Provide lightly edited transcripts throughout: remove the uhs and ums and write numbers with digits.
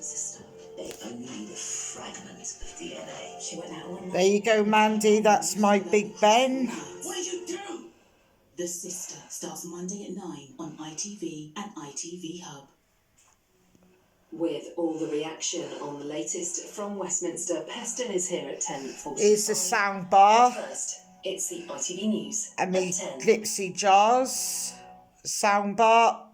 sister. They only need a fragment of DNA. She went out one night. There you go, Mandy. That's my Big Ben. What did you do? The Sister starts Monday at 9 on ITV and ITV Hub. With all the reaction on the latest from Westminster, Peston is here at 10:45. Here's the sound bar. First, it's the ITV News And me at 10. Glipsy Jars sound bar.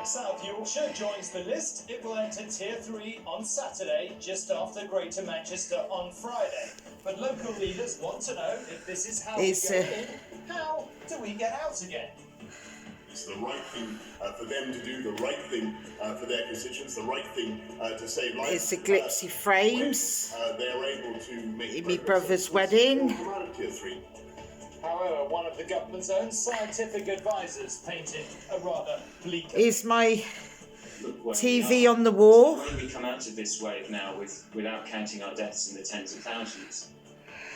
South Yorkshire joins the list. It will enter Tier 3 on Saturday, just after Greater Manchester on Friday. But local leaders want to know if this is how we get in, how do we get out again? It's the right thing for them to do, the right thing for their constituents, the right thing to save lives. It's the Glipsy frames. They're able to make In my brother's wedding. Tier 3. However, one of the government's own scientific advisors painted a rather bleak. Here's my TV on the wall. When we come out of this wave now without counting our deaths in the tens of thousands.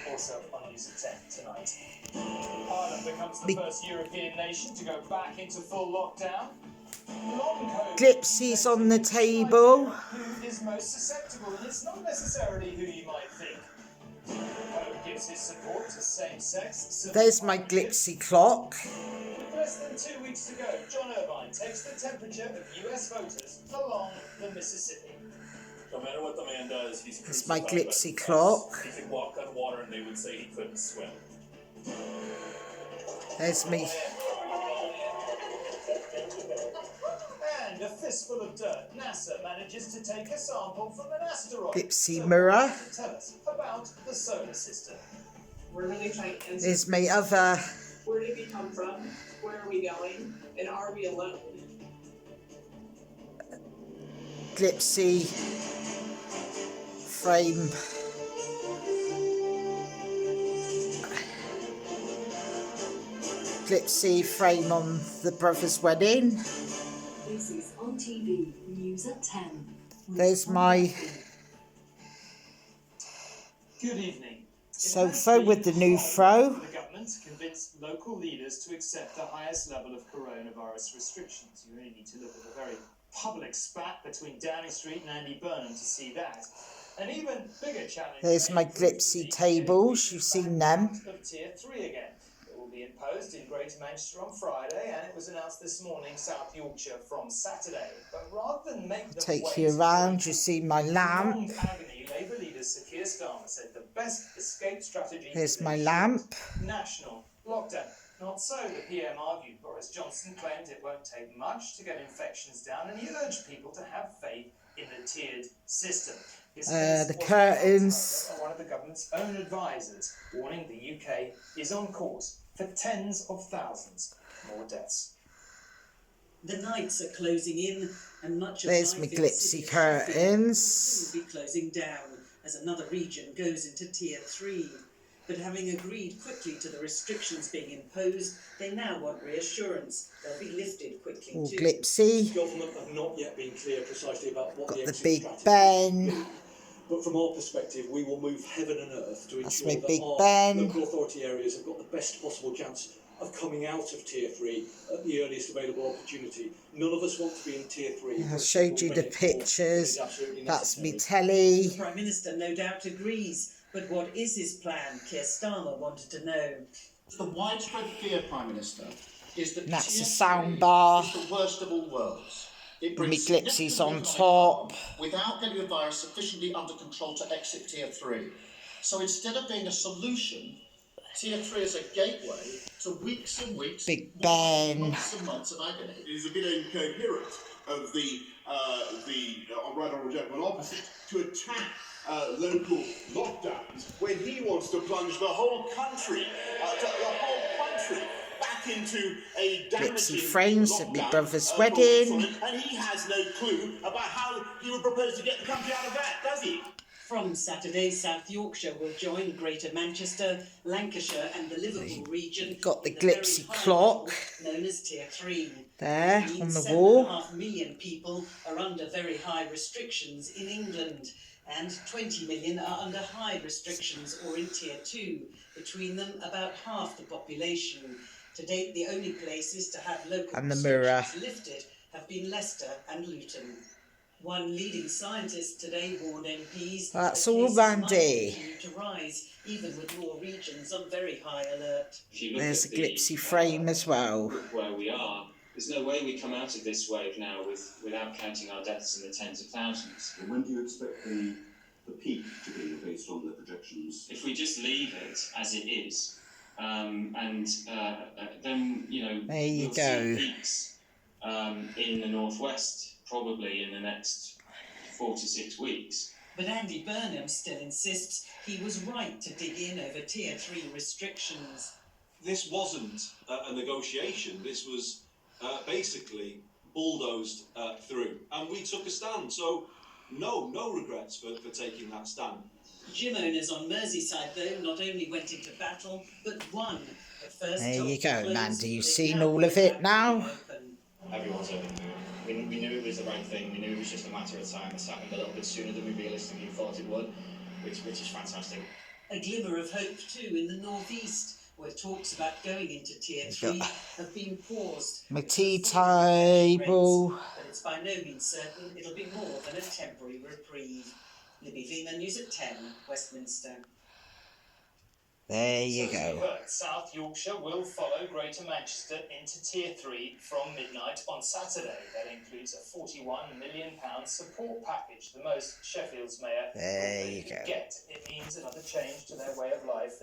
Also on News at 10 tonight. Ireland becomes the first European nation to go back into full lockdown. Glipsy's on the table. Who is most susceptible? And it's not necessarily who you might think. The Pope gives his support to same-sex. There's my Glipsy clock. With less than 2 weeks to go, John Irvine takes the temperature of US voters along the Mississippi. No matter what the man does, he's It's my crucified by Glipsy the clock. press. He could walk on water and they would say he couldn't swim. There's me. And a fistful of dirt. NASA manages to take a sample from an asteroid. Glipsy mirror. Tell us about the solar system. We're really trying to answer There's my other where did we come from, where are we going, and are we alone? Glipsy frame. Glipsy frame on the brother's wedding. This is on TV News at 10. There's my Good evening. sofa with the new throw. The government convinced local leaders to accept the highest level of coronavirus restrictions. You really need to look at the very public spat between Downing Street and Andy Burnham to see that. An even bigger challenge. There's my Glipsy tables. You've seen them. Of Tier 3 again. It will be imposed in Greater Manchester on Friday, and it was announced this morning South Yorkshire from Saturday. But rather than make them Take wait you around. You see my lamp. prolonged agony, Labour leader Sir Keir Starmer said the best escape strategy Here's is a my short lamp. national lockdown. Not so, the PM argued. Boris Johnson claimed it won't take much to get infections down, and he urged people to have faith in the tiered system. The curtains. One of the government's own advisors warning the UK is on course for tens of thousands more deaths. The nights are closing in, and much of There's life my in the Glipsy city of curtains. will be closing down as another region goes into Tier 3. But having agreed quickly to the restrictions being imposed, they now want reassurance they'll be lifted quickly All too. Glipsy. Government have not yet been clear precisely about what Got the the exit Big strategy Ben. is. But from our perspective, we will move heaven and earth to That's ensure my that Big our Ben. local authority areas have got the best possible chance of coming out of Tier 3 at the earliest available opportunity. None of us want to be in Tier 3. I showed you the pictures. That's me telly. The Prime Minister no doubt agrees, but what is his plan? Keir Starmer wanted to know. The widespread fear, Prime Minister, is that That's Tier a sound 3 bar. is the worst of all worlds. It Me brings Glipsy's significant on economic top. harm without getting the virus sufficiently under control to exit Tier 3. So instead of being a solution, Tier 3 is a gateway to weeks and weeks, Big Ben. months and months of agony. It is a bit incoherent of the right honourable gentleman opposite to attack local lockdowns when he wants to plunge the whole country, back into a damaging Glipsy frames at my lockdown, brother's wedding. and he has no clue about how he would propose to get the country out of that, does he? From Saturday, South Yorkshire will join Greater Manchester, Lancashire and the Liverpool region. Got the in very Glipsy high clock. level Known as Tier 3. There, It on means the wall. 7.5 million people are under very high restrictions in England, and 20 million are under high restrictions or in Tier 2. Between them, about half the population. To date, the only places to have local And the mirror. restrictions lifted have been Leicester and Luton. One leading scientist today warned MPs That's that all, cases might Mandy. continue to rise, even with more regions on very high alert. If you look There's at a glitzy frame as well. where we are, there's no way we come out of this wave now without counting our deaths in the tens of thousands. And when do you expect the peak to be based on the projections? If we just leave it as it is, then There you we'll go. see peaks in the northwest probably in the next 4 to 6 weeks. But Andy Burnham still insists he was right to dig in over Tier 3 restrictions. This wasn't a negotiation. This was basically bulldozed through, and we took a stand. So no regrets for taking that stand. Gym owners on Merseyside, though, not only went into battle, but won. At first, There you told to go, close, Mandy. You've they seen now all of it now. open. Everyone's open to it. We knew it was the right thing. We knew it was just a matter of time. It's happened a little bit sooner than we realistically thought it would, which is fantastic. A glimmer of hope, too, in the northeast, where talks about going into Tier 3 have been paused. My tea table. But it's by no means certain it'll be more than a temporary reprieve. Libby Vina, News at 10, Westminster. There you So as we go. heard, South Yorkshire will follow Greater Manchester into Tier 3 from midnight on Saturday. That includes a £41 million support package, the most Sheffield's mayor There you go. get. It means another change to their way of life.